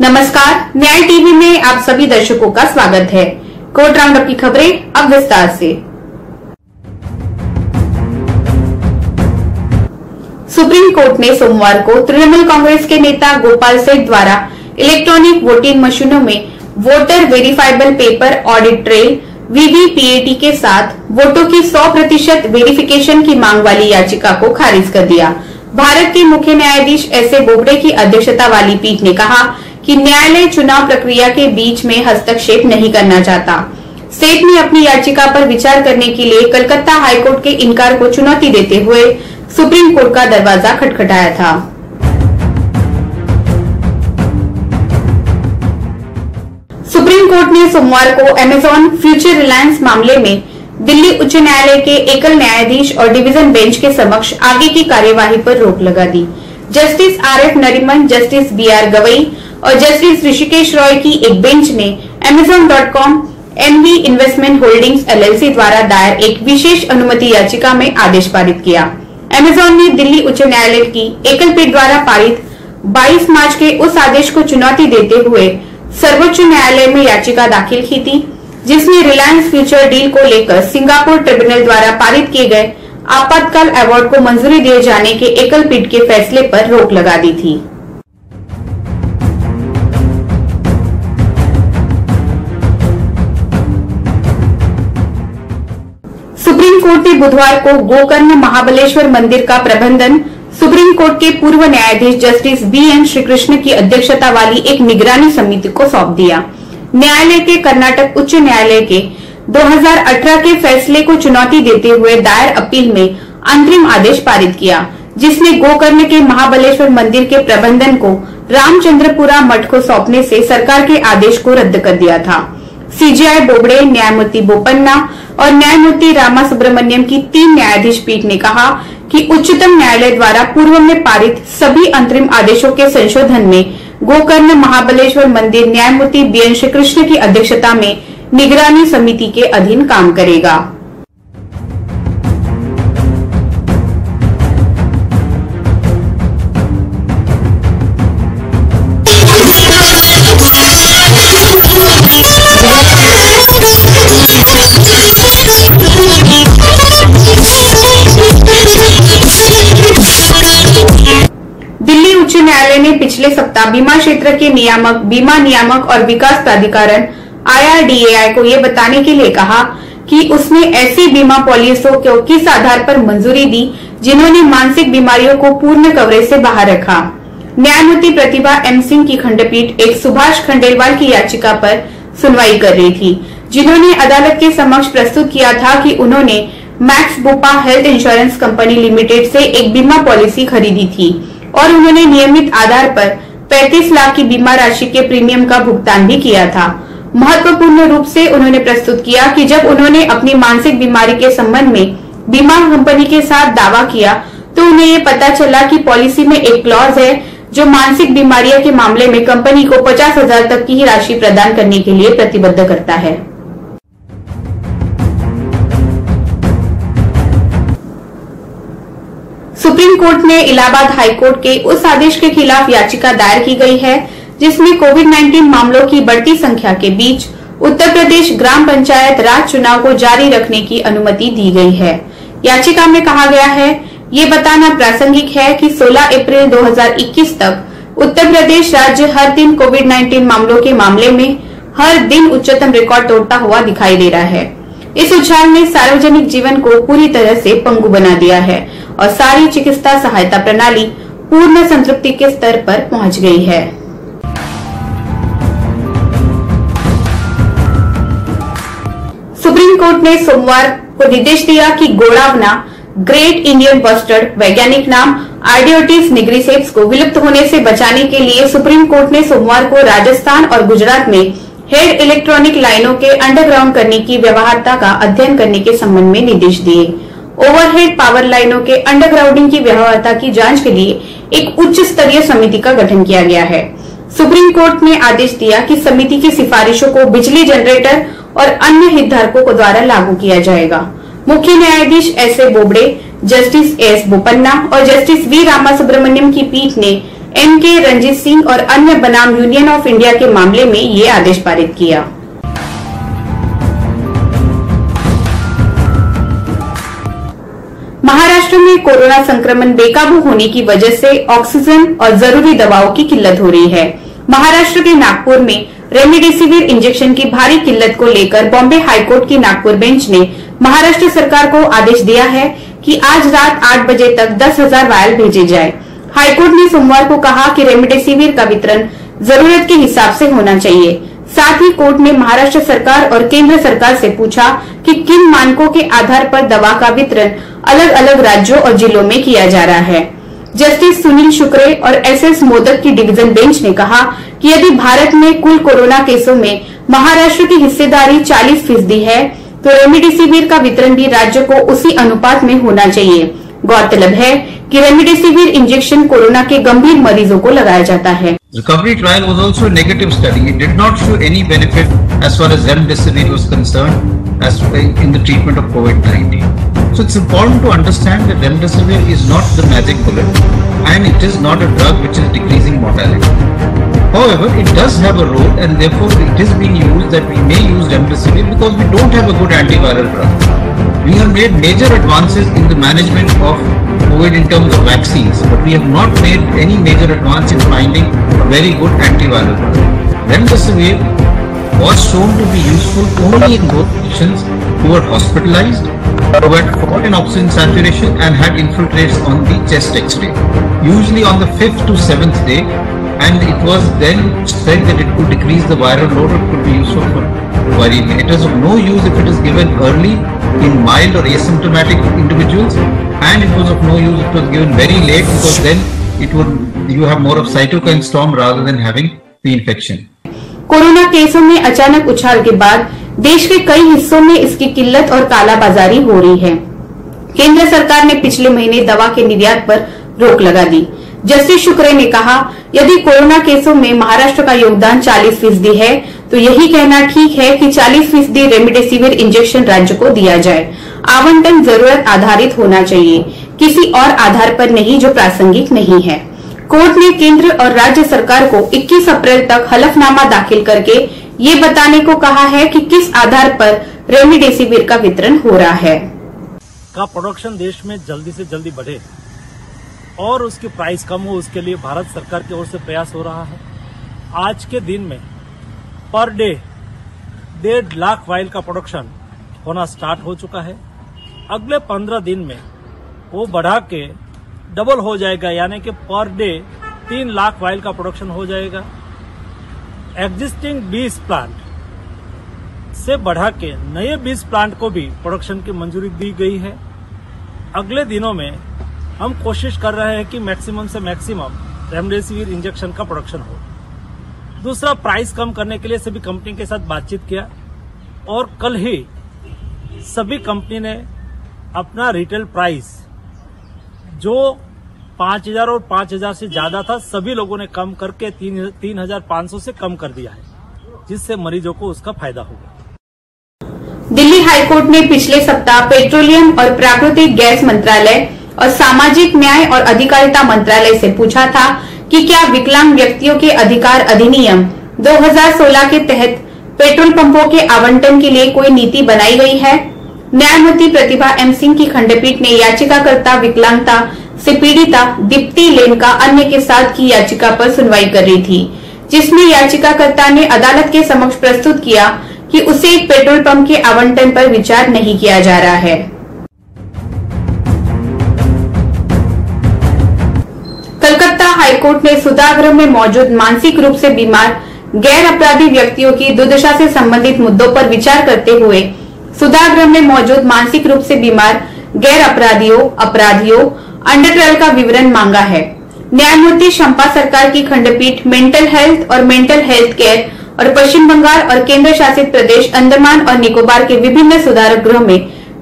नमस्कार, न्याय टीवी में आप सभी दर्शकों का स्वागत है। कोर्ट राउंडअप की खबरें अब विस्तार से। सुप्रीम कोर्ट ने सोमवार को तृणमूल कांग्रेस के नेता गोपाल सेठ द्वारा इलेक्ट्रॉनिक वोटिंग मशीनों में voter verifiable paper audit trail (VVPAT) के साथ वोटों की 100% वेरिफिकेशन की मांग वाली याचिका को खारिज कर दिया। भारत के मुख्य न्यायाधीश एस.ए. बोबडे की अध्यक्षता वाली पीठ ने कहा कि न्यायालय चुनाव प्रक्रिया के बीच में हस्तक्षेप नहीं करना चाहता। सेठ ने अपनी याचिका पर विचार करने के लिए कलकत्ता हाईकोर्ट के इनकार को चुनौती देते हुए सुप्रीम कोर्ट का दरवाजा खटखटाया था। सुप्रीम कोर्ट ने सोमवार को अमेजॉन फ्यूचर रिलायंस मामले में दिल्ली उच्च न्यायालय के एकल न्यायाधीश और डिवीजन बेंच के समक्ष आगे की कार्यवाही पर रोक लगा दी। Justice R F. Nariman, justice B R. Gavai और जस्टिस ऋषिकेश रॉय की एक बेंच ने Amazon.com NV investment holdings LLC द्वारा दायर एक विशेष अनुमति याचिका में आदेश पारित किया। Amazon ने दिल्ली उच्च न्यायालय की एकल पीठ द्वारा पारित 22 मार्च के उस आदेश को चुनौती देते हुए सर्वोच्च न्यायालय में याचिका दाखिल की थी, जिसमें रिलायंस फ्यूचर डील को लेकर सिंगापुर ट्रिब्यूनल द्वारा पारित किए गए आपातकाल अवार्ड को मंजूरी दिए जाने के एकल पीठ के फैसले पर रोक लगा दी थी। सुप्रीम कोर्ट ने बुधवार को गोकर्ण महाबलेश्वर मंदिर का प्रबंधन सुप्रीम कोर्ट के पूर्व न्यायाधीश जस्टिस बी.एन. श्रीकृष्ण की अध्यक्षता वाली एक निगरानी समिति को सौंप दिया। न्यायालय के कर्नाटक उच्च न्यायालय के 2018 के फैसले को चुनौती देते हुए दायर अपील में अंतरिम आदेश पारित किया, जिसने गोकर्ण के महाबलेश्वर मंदिर के प्रबंधन को रामचंद्रपुरा मठ को सौंपने से सरकार के आदेश को रद्द कर दिया था। सीजेआई बोबडे, न्यायमूर्ति बोपन्ना और न्यायमूर्ति रामा सुब्रमण्यम की 3 न्यायाधीश पीठ ने कहा कि उच्चतम न्यायालय द्वारा पूर्व में पारित सभी अंतरिम आदेशों के संशोधन में गोकर्ण महाबलेश्वर मंदिर न्यायमूर्ति बी.एन. श्रीकृष्ण की अध्यक्षता में निगरानी समिति के अधीन काम करेगा। दिल्ली उच्च न्यायालय ने पिछले सप्ताह बीमा क्षेत्र के नियामक, बीमा नियामक और विकास प्राधिकरण IRDAI को ये बताने के लिए कहा कि उसने ऐसी बीमा पॉलिसियों को किस आधार पर मंजूरी दी जिन्होंने मानसिक बीमारियों को पूर्ण कवरेज से बाहर रखा। न्यायमूर्ति प्रतिभा M. सिंह की खंडपीठ एक सुभाष खंडेलवाल की याचिका पर सुनवाई कर रही थी, जिन्होंने अदालत के समक्ष प्रस्तुत किया था कि उन्होंने max Bupa health insurance company limited से एक बीमा पॉलिसी खरीदी थी और उन्होंने नियमित आधार पर 35 लाख की बीमा राशि के प्रीमियम का भुगतान भी किया था। महत्वपूर्ण रूप से उन्होंने प्रस्तुत किया कि जब उन्होंने अपनी मानसिक बीमारी के संबंध में बीमा कंपनी के साथ दावा किया तो उन्हें ये पता चला कि पॉलिसी में एक क्लॉज है जो मानसिक बीमारियों के मामले में कंपनी को 50,000 तक की राशि प्रदान करने के लिए प्रतिबद्ध करता है। सुप्रीम कोर्ट ने इलाहाबाद हाईकोर्ट के उस आदेश के खिलाफ याचिका दायर की गई है जिसमें कोविड-19 मामलों की बढ़ती संख्या के बीच उत्तर प्रदेश ग्राम पंचायत राज चुनाव को जारी रखने की अनुमति दी गई है। याचिका में कहा गया है, ये बताना प्रासंगिक है कि 16 अप्रैल 2021 तक उत्तर प्रदेश राज्य हर दिन कोविड-19 मामलों के मामले में हर दिन उच्चतम रिकॉर्ड तोड़ता हुआ दिखाई दे रहा है। इस उछाल ने सार्वजनिक जीवन को पूरी तरह से पंगु बना दिया है और सारी चिकित्सा सहायता प्रणाली पूर्ण संतृप्ति के स्तर पर पहुंच गई है। सुप्रीम कोर्ट ने सोमवार को निर्देश दिया कि गोड़ावना ग्रेट इंडियन बस्टर्ड वैज्ञानिक नाम आर्डियोटिस निग्रिसेप्स को विलुप्त होने से बचाने के लिए सुप्रीम कोर्ट ने सोमवार को राजस्थान और गुजरात में हेड इलेक्ट्रॉनिक लाइनों के अंडरग्राउंड करने की व्यवहार्यता का अध्ययन करने के संबंध में निर्देश दिए। ओवरहेड पावर लाइनों के अंडरग्राउंडिंग की व्यवहार्यता की जांच के लिए एक उच्च स्तरीय समिति का गठन किया गया है। सुप्रीम कोर्ट ने आदेश दिया कि समिति की सिफारिशों को बिजली जनरेटर और अन्य हितधारकों को द्वारा लागू किया जाएगा। मुख्य न्यायाधीश एस.ए. Bobde, justice S. बोपन्ना और जस्टिस वी. रामा सुब्रमण्यम की पीठ ने MK रंजीत सिंह और अन्य बनाम यूनियन ऑफ इंडिया के मामले में ये आदेश पारित किया। महाराष्ट्र में कोरोना संक्रमण बेकाबू होने की वजह से ऑक्सीजन और जरूरी दवाओं की किल्लत हो रही है। महाराष्ट्र के नागपुर में रेमडेसिविर इंजेक्शन की भारी किल्लत को लेकर बॉम्बे हाईकोर्ट की नागपुर बेंच ने महाराष्ट्र सरकार को आदेश दिया है कि आज रात 8 बजे तक 10,000 वायल भेजे जाए। हाईकोर्ट ने सोमवार को कहा कि रेमडेसिविर का वितरण जरूरत के हिसाब से होना चाहिए। साथ ही कोर्ट ने महाराष्ट्र सरकार और केंद्र सरकार से पूछा कि किन मानकों के आधार पर दवा का वितरण अलग अलग राज्यों और जिलों में किया जा रहा है। जस्टिस सुनील शुक्रे और SS मोदक की डिवीजन बेंच ने कहा कि यदि भारत में कुल कोरोना केसों में महाराष्ट्र की हिस्सेदारी 40% है, तो रेमडेसिविर का वितरण भी राज्य को उसी अनुपात में होना चाहिए। गौरतलब है कि रेमडेसिविर इंजेक्शन कोरोना के गंभीर मरीजों को लगाया जाता है। Recovery trial was also a negative study. It did not show any benefit as far as remdesivir was concerned as in the treatment of COVID-19. So it's important to understand that remdesivir is not the magic bullet and it is not a drug which is decreasing mortality. However, it does have a role and therefore it is being used that we may use remdesivir because we don't have a good antiviral drug. We have made major advances in the management of COVID in terms of vaccines, but we have not made any major advance in finding a very good antiviral drug. Remdesivir was shown to be useful only in those patients who were hospitalized, who had fall in oxygen saturation and had infiltrates on the chest X-ray, usually on the 5th to 7th day, and it was then said that it could decrease the viral load, it could be useful for viremia. It is of no use if it is given early in mild or asymptomatic individuals, and it was of no use if it was given very late because then you have more of cytokine storm rather than having the infection. Corona केसों में अचानक उछाल के बाद देश के कई हिस्सों में इसकी किल्लत और कालाबाजारी हो रही है। केंद्र सरकार ने पिछले महीने दवा के निर्यात पर रोक लगा दी। जस्टिस शुक्रे ने कहा, यदि कोरोना केसों में महाराष्ट्र का योगदान 40% है, तो यही कहना ठीक है कि 40% रेमडेसिविर इंजेक्शन राज्य को दिया जाए। आवंटन जरूरत आधारित होना चाहिए, किसी और आधार पर नहीं जो प्रासंगिक नहीं है। कोर्ट ने केंद्र और राज्य सरकार को 21 अप्रैल तक हलफनामा दाखिल करके ये बताने को कहा है कि किस आधार पर रेमडेसिविर का वितरण हो रहा है। का प्रोडक्शन देश में जल्दी से जल्दी बढ़े और उसकी प्राइस कम हो, उसके लिए भारत सरकार की ओर से प्रयास हो रहा है। आज के दिन में पर डे 1.5 लाख वाइल का प्रोडक्शन होना स्टार्ट हो चुका है। अगले 15 दिन में वो बढ़ा के डबल हो जाएगा, यानी कि पर डे 3 लाख वाइल का प्रोडक्शन हो जाएगा। एग्जिस्टिंग 20 प्लांट से बढ़ा के नए 20 प्लांट को भी प्रोडक्शन की मंजूरी दी गई है। अगले दिनों में हम कोशिश कर रहे हैं कि मैक्सिमम से मैक्सिमम रेमडेसिविर इंजेक्शन का प्रोडक्शन हो। दूसरा, प्राइस कम करने के लिए सभी कंपनी के साथ बातचीत किया और कल ही सभी कंपनी ने अपना रिटेल प्राइस जो 5,000 और 5,000 से ज्यादा था, सभी लोगों ने कम करके 3,500 से कम कर दिया है, जिससे मरीजों को उसका फायदा होगा। दिल्ली हाईकोर्ट ने पिछले सप्ताह पेट्रोलियम और प्राकृतिक गैस मंत्रालय और सामाजिक न्याय और अधिकारिता मंत्रालय से पूछा था कि क्या विकलांग व्यक्तियों के अधिकार अधिनियम 2016 के तहत पेट्रोल पंपों के आवंटन के लिए कोई नीति बनाई गई है। न्यायमूर्ति प्रतिभा M सिंह की खंडपीठ ने याचिकाकर्ता विकलांगता से पीड़िता दीप्ति लेनका अन्य के साथ की याचिका पर सुनवाई कर रही थी, जिसमें याचिकाकर्ता ने अदालत के समक्ष प्रस्तुत किया कि उसे एक पेट्रोल पंप के आवंटन पर विचार नहीं किया जा रहा है। कलकत्ता हाईकोर्ट ने सुधागृह में मौजूद मानसिक रूप से बीमार गैर अपराधी व्यक्तियों की दुर्दशा से संबंधित मुद्दों पर विचार करते हुए सुधागृह में मौजूद मानसिक रूप से बीमार गैर अपराधियों अंडर ट्रायल का विवरण मांगा है। न्यायमूर्ति शंपा सरकार की खंडपीठ मेंटल हेल्थ और मेंटल हेल्थ केयर और पश्चिम बंगाल और केंद्र शासित प्रदेश अंडमान और निकोबार के विभिन्न सुधारक गृह में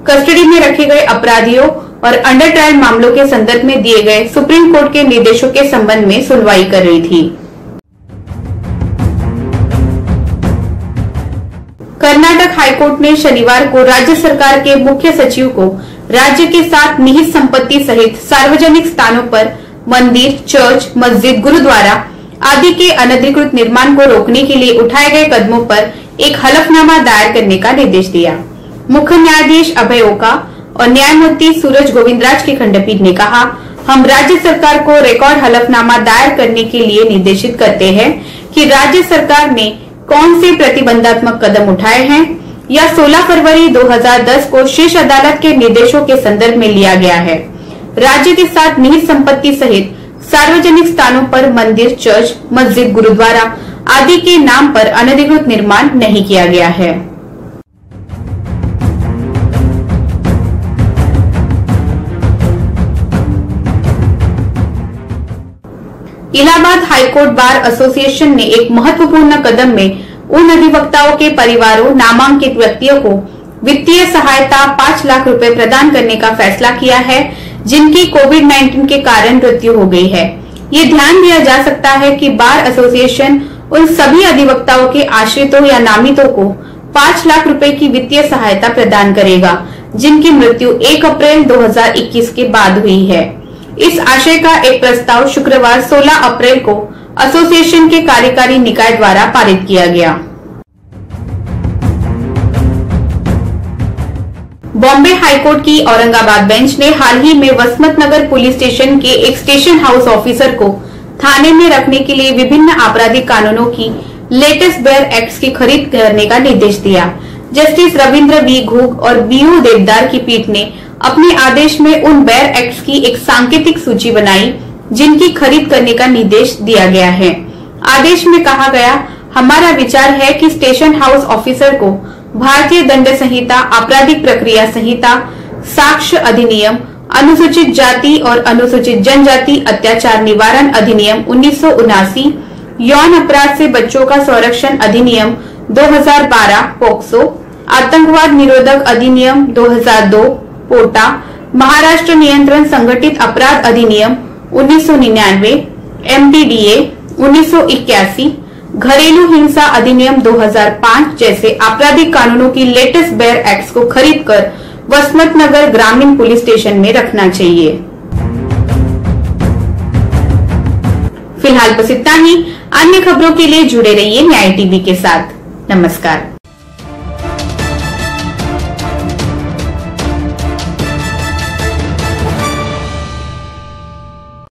कस्टडी में रखे गए अपराधियों और अंडर ट्रायल मामलों के संदर्भ में दिए गए सुप्रीम कोर्ट के निर्देशों के संबंध में सुनवाई कर रही थी। कर्नाटक हाईकोर्ट ने शनिवार को राज्य सरकार के मुख्य सचिव को राज्य के 7 निहित संपत्ति सहित सार्वजनिक स्थानों पर मंदिर, चर्च, मस्जिद, गुरुद्वारा आदि के अनधिकृत निर्माण को रोकने के लिए उठाए गए कदमों पर एक हलफनामा दायर करने का निर्देश दिया। मुख्य न्यायाधीश अभय ओका और न्यायमूर्ति सूरज गोविंदराज की खंडपीठ ने कहा, हम राज्य सरकार को रिकॉर्ड हलफनामा दायर करने के लिए निर्देशित करते हैं कि राज्य सरकार ने कौन से प्रतिबंधात्मक कदम उठाए हैं या 16 फरवरी 2010 को शीर्ष अदालत के निर्देशों के संदर्भ में लिया गया है। राज्य के साथ निहित संपत्ति सहित सार्वजनिक स्थानों पर मंदिर, चर्च, मस्जिद, गुरुद्वारा आदि के नाम पर अनधिकृत निर्माण नहीं किया गया है। इलाहाबाद हाईकोर्ट बार एसोसिएशन ने एक महत्वपूर्ण कदम में उन अधिवक्ताओं के परिवारों, नामांकित व्यक्तियों को वित्तीय सहायता 5 लाख रुपए प्रदान करने का फैसला किया है, जिनकी कोविड-19 के कारण मृत्यु हो गई है। ये ध्यान दिया जा सकता है कि बार एसोसिएशन उन सभी अधिवक्ताओं के आश्रितों या नामितों को 5 लाख रुपए की वित्तीय सहायता प्रदान करेगा, जिनकी मृत्यु 1 अप्रैल 2021 के बाद हुई है। इस आशय का एक प्रस्ताव शुक्रवार 16 अप्रैल को एसोसिएशन के कार्यकारी निकाय द्वारा पारित किया गया। बॉम्बे हाईकोर्ट की औरंगाबाद बेंच ने हाल ही में वसमत नगर पुलिस स्टेशन के एक स्टेशन हाउस ऑफिसर को थाने में रखने के लिए विभिन्न आपराधिक कानूनों की लेटेस्ट बेयर एक्ट्स की खरीद करने का निर्देश दिया। जस्टिस रविंद्र बी घूग और बीयू देवदार की पीठ ने अपने आदेश में उन बेयर एक्ट्स की एक सांकेतिक सूची बनाई, जिनकी खरीद करने का निर्देश दिया गया है। आदेश में कहा गया, हमारा विचार है कि स्टेशन हाउस ऑफिसर को भारतीय दंड संहिता, आपराधिक प्रक्रिया संहिता, साक्ष्य अधिनियम, अनुसूचित जाति और अनुसूचित जनजाति अत्याचार निवारण अधिनियम 1979, यौन अपराध से बच्चों का संरक्षण अधिनियम 2012 पोक्सो, आतंकवाद निरोधक अधिनियम 2002 पोटा, महाराष्ट्र नियंत्रण संगठित अपराध अधिनियम 1999, MPDA 1981, घरेलू हिंसा अधिनियम 2005 जैसे आपराधिक कानूनों की लेटेस्ट बेयर एक्ट्स को खरीदकर वसमत नगर ग्रामीण पुलिस स्टेशन में रखना चाहिए। फिलहाल बस इतना ही। अन्य खबरों के लिए जुड़े रहिए न्याय टीवी के साथ। नमस्कार।